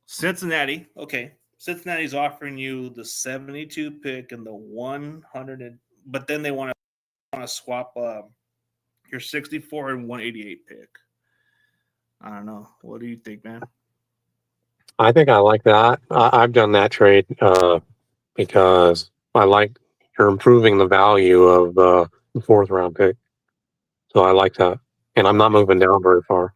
Cincinnati. Okay. Cincinnati's offering you the 72 pick and the 100, but then they want to swap your 64 and 188 pick. I don't know. What do you think, man? I think I like that. I've done that trade because I like you're improving the value of the fourth round pick. So I like that, and I'm not moving down very far.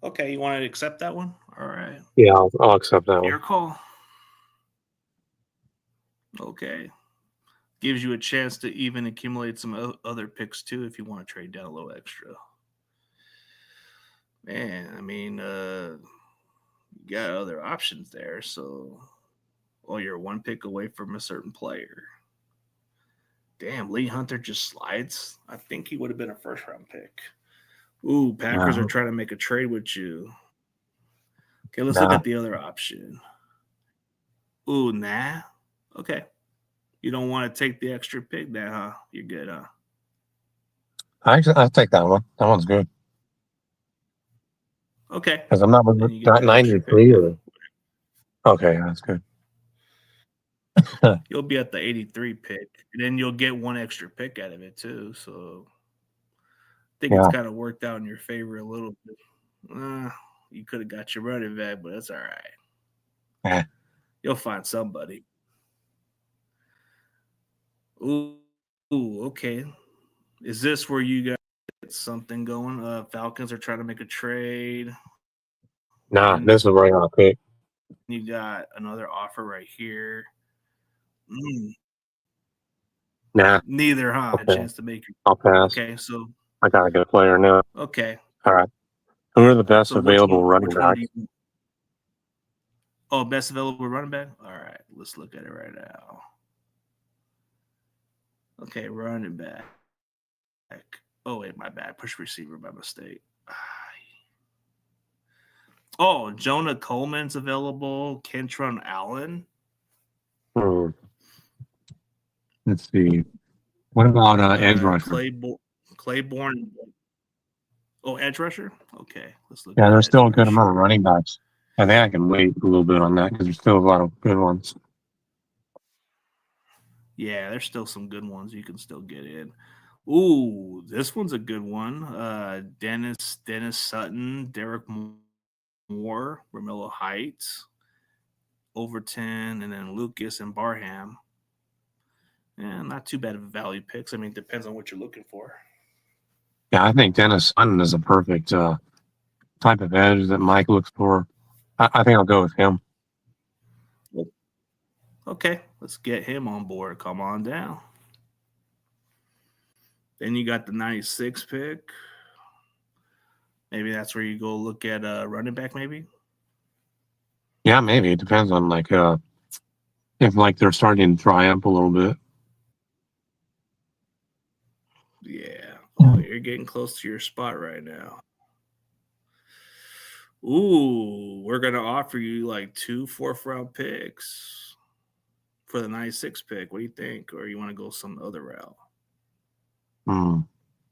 Okay, you want to accept that one? All right. Yeah, I'll accept that one. Your call. Okay. Gives you a chance to even accumulate some other picks too if you want to trade down a little extra. Man, I mean, you got other options there. So, well, you're one pick away from a certain player. Damn, Lee Hunter just slides. I think he would have been a first round pick. Ooh, Packers are Yeah, trying to make a trade with you. Okay, let's look Nah, at the other option. Ooh, nah. Okay. You don't want to take the extra pick there, huh? You're good, huh? I'll take that one. That one's good Okay. because I'm not Then you get not that extra pick 93 then. or okay. That's good. You'll be at the 83 pick, and then you'll get one extra pick out of it too. So I think it's Yeah. kind of worked out in your favor a little bit. You could have got your running back, but that's all right. Eh. You'll find somebody. Ooh, okay. Is this where you got something going? Falcons are trying to make a trade, Nah, and this is right on pick. you got another offer right here. Mm, Nah. neither, huh? A Okay. chance to make it. I'll pass. Okay, so I got a good player now. okay, All right. Who are the best so which available one? running Which one do backs? you? Oh, best available running back. All right, let's look at it right now. Okay, running back. Oh wait, my bad. Push receiver by mistake. Oh, Jonah Coleman's available. Kentron Allen. Hmm. Let's see. What about edge rusher? Claiborne. Oh, edge rusher. Okay, let's look Yeah, at there's edge still a good amount of rusher. running backs. I think I can wait a little bit on that because there's still a lot of good ones. Yeah, there's still some good ones you can still get in. Ooh, this one's a good one. Dennis Sutton, Derek Moore, Romello Heights, Overton, and then Lucas and Barham. Yeah, not too bad of value picks. I mean, it depends on what you're looking for. Yeah, I think Dennis Sutton is a perfect type of edge that Mike looks for. I think I'll go with him. Okay, let's get him on board. Come on down. Then you got the 96 pick. Maybe that's where you go look at a running back, maybe? Yeah, maybe it depends on like if like they're starting to triumph a little bit. Yeah. Oh, you're getting close to your spot right now. Ooh, we're going to offer you like 2 fourth-round picks for the 96 pick. What do you think? Or you want to go some other route? Hmm.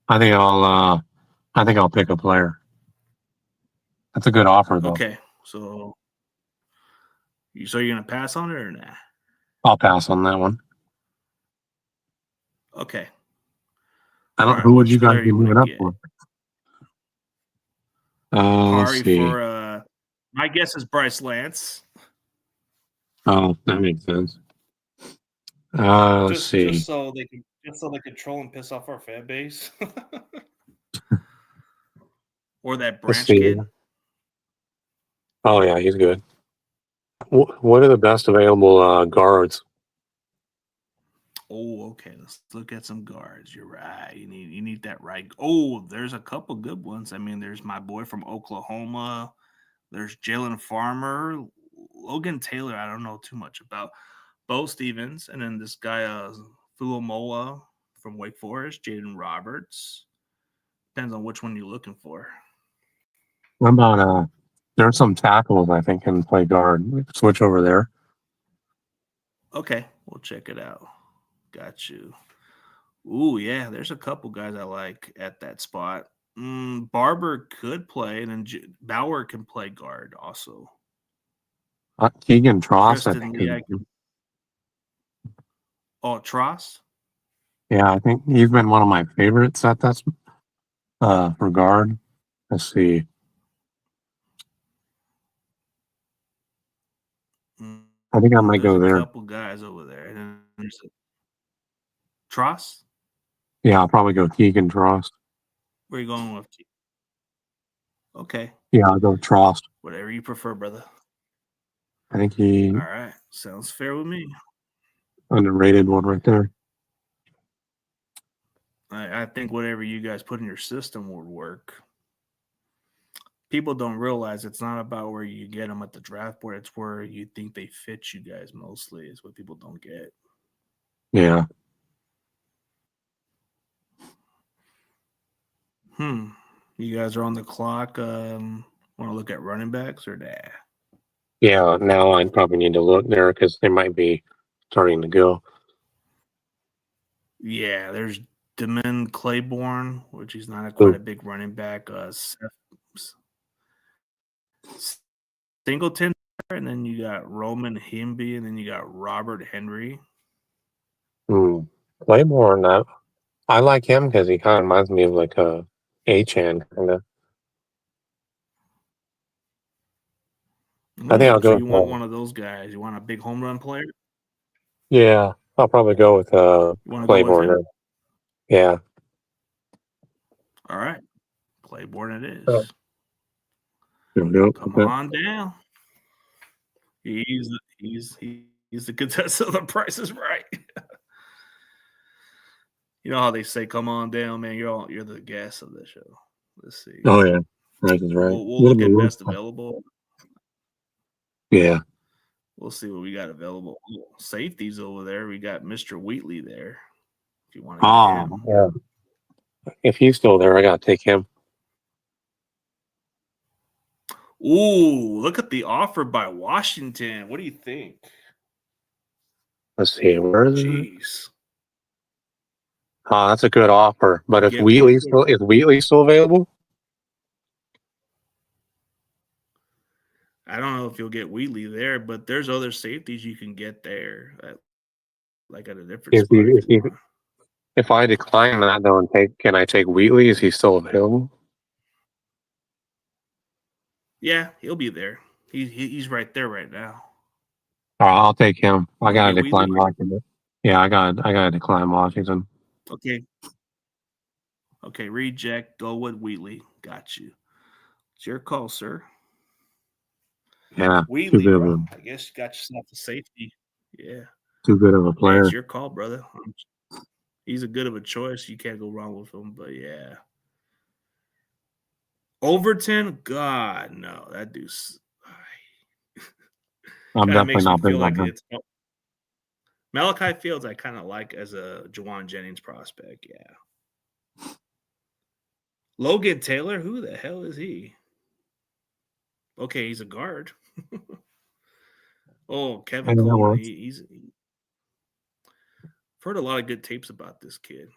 I think I'll pick a player. That's a good offer though. Okay. So you're going to pass on it or nah? I'll pass on that one. Okay. I All don't. right. Who would you Which guys player be you want to moving up get? for? Let's Probably see. for my guess is Bryce Lance. Oh, that makes sense. Let's Just see. so they can troll and piss off our fan base. Or that Let's branch see. kid. Oh yeah, he's good. What are the best available guards? Oh, okay. Let's look at some guards. You're right. You need that right. Oh, there's a couple good ones. I mean, there's my boy from Oklahoma. There's Jalen Farmer, Logan Taylor. I don't know too much about. Bo Stevens, and then this guy Fulumola from Wake Forest, Jaden Roberts. Depends on which one you're looking for. What about there's some tackles I think can play guard. We can switch over there. Okay, we'll check it out. Got you. Ooh, yeah, there's a couple guys I like at that spot. Barber could play, and then Bauer can play guard also. Keegan Tross, I Tristan think. Lee, Tross. Yeah, I think he's been one of my favorites at that for guard. Let's see. I think I might There's go a there. couple guys over there. And then there's Tross. Yeah, I'll probably go Keegan Tross. Where are you going with? Okay, Yeah, I'll go Tross. whatever you prefer, brother. I think he All right, sounds fair with me. underrated one right there. I think whatever you guys put in your system would work. People don't realize it's not about where you get them at the draft board. It's where you think they fit you guys mostly is what people don't get. Yeah. You guys are on the clock. Want to look at running backs or nah? Yeah, now I probably need to look there because they might be starting to go. Yeah, there's Demon Claiborne, which he's not quite a big running back. Singleton, and then you got Roman Himby, and then you got Robert Henry. Claiborne, I like him because he kind of reminds me of like a Chan kind of. I think I'll So go you want with one of those guys? You want a big home run player? yeah, I'll probably go with You want to go with Claiborne. him? Yeah. All right, Claiborne it Oh. is. Nope. Come on down. He's the contestant of The Price is Right. You know how they say, "Come on down, man. You're the guest of the show." Let's see. Oh yeah, Price is Right. We'll look at best available. Yeah. We'll see what we got available. Safeties over there. We got Mr. Wheatley there. If you want to get him. Yeah. If he's still there, I gotta take him. Ooh, look at the offer by Washington. What do you think? Let's see, where is it? Jeez. Oh, that's a good offer. But is Wheatley still available? I don't know if you'll get Wheatley there, but there's other safeties you can get there, like at a different spot. If I decline that though can I take Wheatley? Is he still available? Yeah, he'll be there. He's right there right now. I'll take him. I gotta decline Washington. Yeah, I gotta decline Washington. Okay, reject. Go with Wheatley. Got you. It's your call, sir. Yeah, Wheatley, bro. I guess you got yourself a safety. Yeah. Too good of a player. Yeah, it's your call, brother. He's a good of a choice. You can't go wrong with him, but yeah. Overton? God, no. That dude's... I'm definitely not big on him. Malachi Fields I kind of like as a Juwan Jennings prospect, yeah. Logan Taylor? Who the hell is he? Okay, he's a guard. Kevin Coleman. He's heard a lot of good tapes about this kid.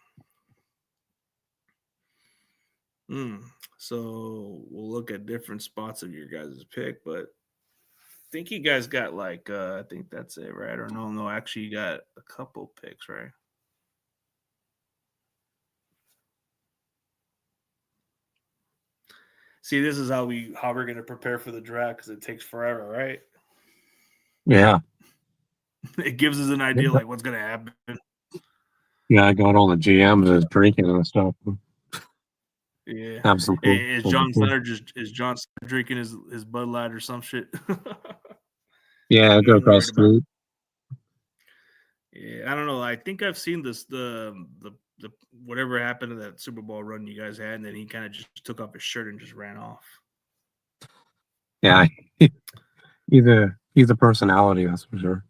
So we'll look at different spots of your guys' pick, but I think you guys got like I think that's it, right? Or no, actually you got a couple picks, right? See, this is how we're gonna prepare for the draft because it takes forever, right? Yeah. It gives us an idea like what's gonna happen. Yeah, I got all the GMs is drinking and stuff. Yeah. Have some cool. Is John Snyder drinking his Bud Light or some shit? Yeah, go across the street. Yeah, I don't know. I think I've seen this the whatever happened to that Super Bowl run you guys had, and then he kind of just took off his shirt and just ran off. Yeah, he's a personality, that's for sure.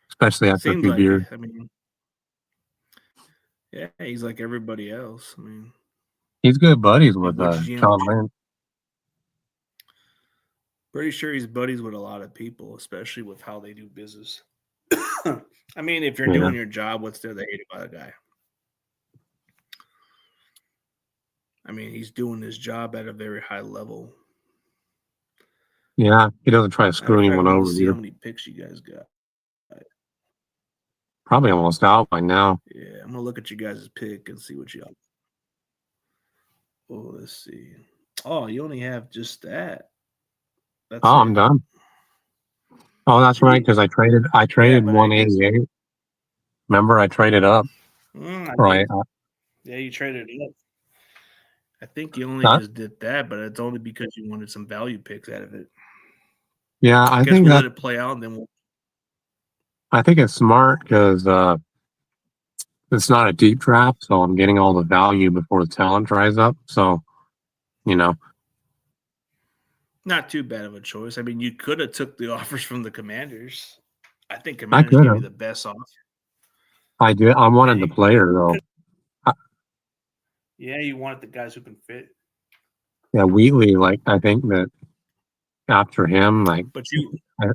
Especially after a few beers. I mean, yeah, he's like everybody else. I mean, he's good buddies with John Lynch. Pretty sure he's buddies with a lot of people, especially with how they do business. I mean, if you're doing your job, what's there to hate about a guy? I mean, he's doing his job at a very high level. Yeah, he doesn't try to screw anyone over. See how many picks you guys got. Probably almost out by now. Yeah, I'm gonna look at you guys' pick and see what y'all. Oh, let's see. Oh, you only have just that. I'm done. Oh, that's right, because I traded 188. Remember, I traded up. Right. Yeah, you traded it up. I think you only just did that, but it's only because you wanted some value picks out of it. Yeah, I think we'll let it play out, and then I think it's smart because it's not a deep draft, so I'm getting all the value before the talent dries up. So, not too bad of a choice. I mean, you could have took the offers from the Commanders. I think Commanders gave you the best offer. I did. I wanted the player though. Yeah, you wanted the guys who can fit. Yeah, Wheatley. I think that after him, like, But you I,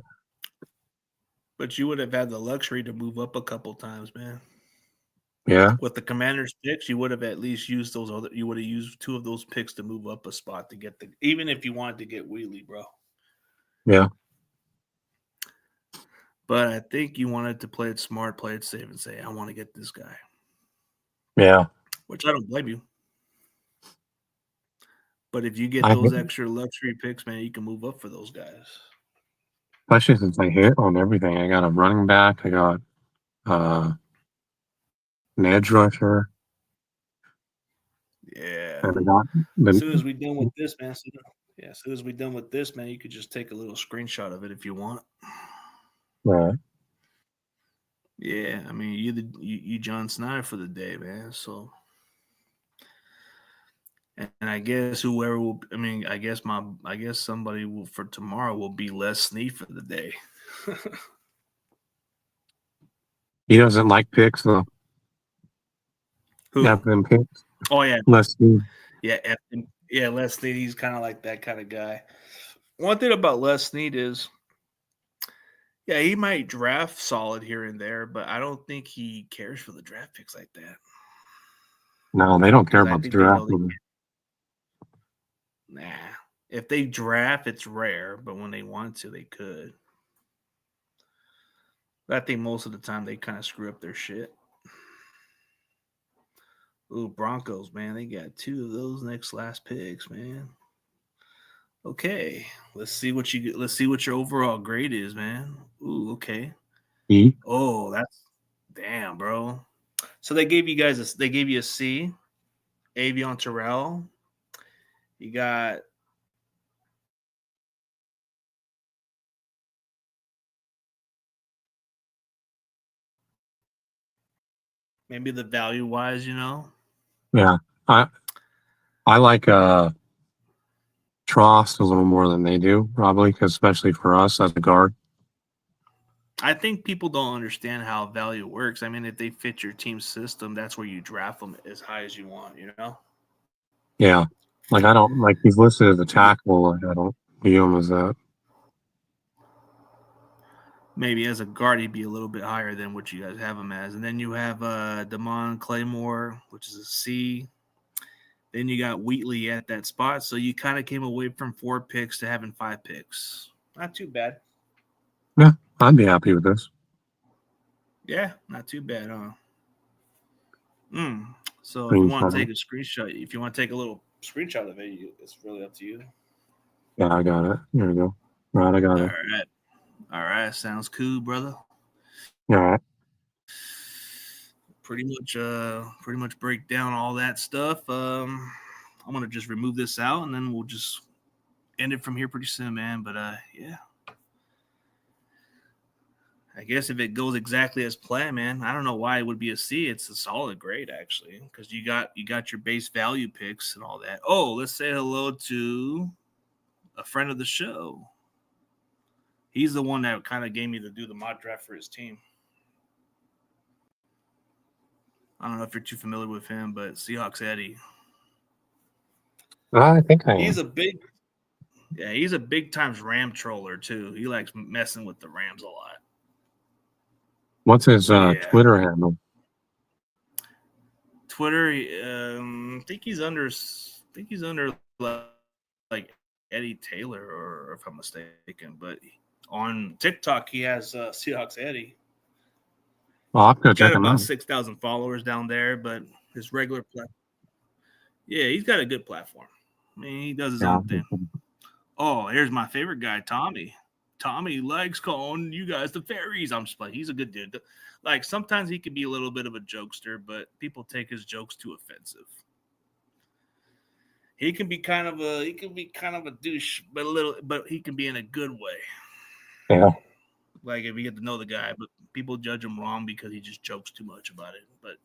would have had the luxury to move up a couple times, man. yeah, With the Commanders picks, you would have at least used those other. You would have used 2 of those picks to move up a spot to get the. Even if you wanted to get Wheatley, bro. yeah, But I think you wanted to play it smart, play it safe, and say, "I want to get this guy." yeah. Which I don't blame you. But if you get I those think, extra luxury picks, man, you can move up for those guys. especially since I hit on everything. I got a running back. I got an edge rusher, Yeah. and I got As the soon as we're done with this, man. As soon as we're done with this, man, you could just take a little screenshot of it if you want. right. Yeah, I mean, you John Snyder for the day, man. So, and I guess whoever will, I mean, I guess somebody will for tomorrow will be Les Snead for the day. He doesn't like picks, though. Who? Them picks. Oh yeah, Let's see. yeah, Les Snead. He's kind of like that kind of guy. One thing about Les Snead is, yeah, he might draft solid here and there, but I don't think he cares for the draft picks like that. No, they don't care Because I about the think they draft. know nah. If they draft, it's rare, but when they want to, they could. But I think most of the time they kind of screw up their shit. Ooh, Broncos, man, they got 2 of those last picks, man. Okay, let's see what you get. Let's see what your overall grade is, man. Ooh, okay. E. Oh, that's damn, bro. So they gave you a C. Avion Terrell. You got maybe the value wise, Yeah, I like Trost a little more than they do, probably, because especially for us as a guard. I think people don't understand how value works. I mean, if they fit your team system, that's where you draft them as high as you want. Yeah, like I don't like he's listed as a tackle. Like I don't view him as that. Maybe as a guard, he'd be a little bit higher than what you guys have him as. And then you have Damon Claymore, which is a C. Then you got Wheatley at that spot. So you kind of came away from 4 picks to having 5 picks. Not too bad. Yeah, I'd be happy with this. Yeah, not too bad, huh? So if you want to Screenshot. take a screenshot, if you want to take a little screenshot of it, it's really up to you. Yeah, I got it. There we go. Right, I got All it. right. All right. Sounds cool, brother. All right. Pretty much break down all that stuff. I'm gonna just remove this out and then we'll just end it from here pretty soon, man. But yeah. I guess if it goes exactly as planned, man, I don't know why it would be a C. It's a solid grade actually, because you got your base value picks and all that. Oh, let's say hello to a friend of the show. He's the one that kind of gave me to do the mock draft for his team. I don't know if you're too familiar with him, but Seahawks Eddie. I think I He's am. he's a big times Ram troller too. He likes messing with the Rams a lot. What's his Yeah. Twitter handle? Twitter, I think he's under like Eddie Taylor, or if I'm mistaken. But on TikTok, he has Seahawks Eddie. I'll have to Got check him about out. 6,000 followers down there, but his regular yeah, he's got a good platform. I mean, he does his Yeah. own thing. Oh, here's my favorite guy, Tommy. Tommy likes calling you guys the fairies. I'm just like, he's a good dude. Like sometimes he can be a little bit of a jokester, but people take his jokes too offensive. He can be kind of a douche, but he can be in a good way. Yeah. Like if you get to know the guy, but people judge him wrong because he just jokes too much about it. But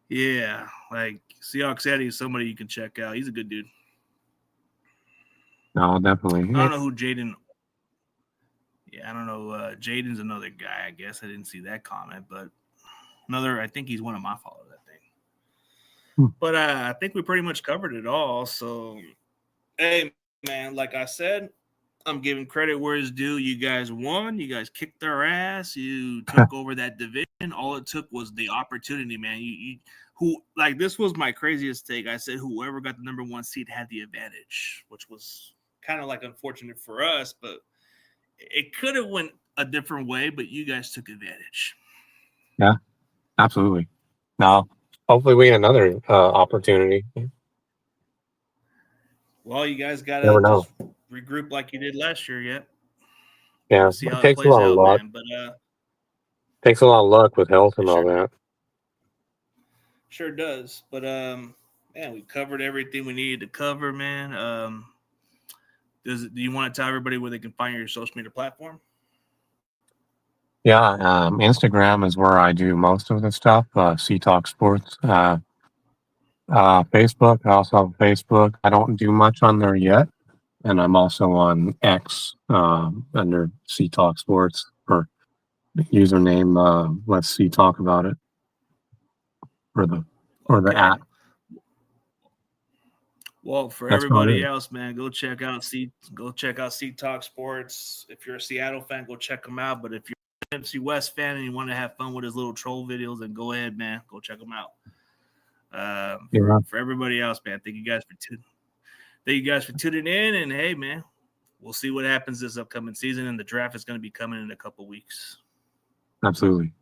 yeah, like Seahawks Eddie is somebody you can check out. He's a good dude. No, definitely. I don't know who Jaden. Yeah, I don't know. Jaden's another guy. I guess I didn't see that comment, but I think he's one of my followers. I think. But I think we pretty much covered it all. So, hey, man, like I said, I'm giving credit where it's due. You guys won. You guys kicked their ass. You took over that division. All it took was the opportunity, man. This was my craziest take. I said whoever got the number 1 seed had the advantage, which was kind of like unfortunate for us, but it could have went a different way, but you guys took advantage. Yeah, absolutely. Now, hopefully we get another opportunity. Well, you guys got Never to know. just regroup like you did last year yet. Yeah, See how it it takes a plays lot of out, luck. man. But Takes a lot of luck with health and it all sure, that. sure does. But man, we covered everything we needed to cover, man. Do you want to tell everybody where they can find your social media platform? Yeah, Instagram is where I do most of the stuff. SeaTalk Sports. Facebook, I also have Facebook. I don't do much on there yet, and I'm also on X under SeaTalk Sports or username. Let's see, talk about it or the Okay. app. Well, for That's about everybody it. else, man, go check out SeaTalk Sports. If you're a Seattle fan, go check them out. But if you're an NFC West fan and you want to have fun with his little troll videos, then go ahead, man. Go check them out. Yeah, For everybody else, man, thank you guys for tuning in. And hey, man, we'll see what happens this upcoming season. And the draft is going to be coming in a couple weeks. absolutely.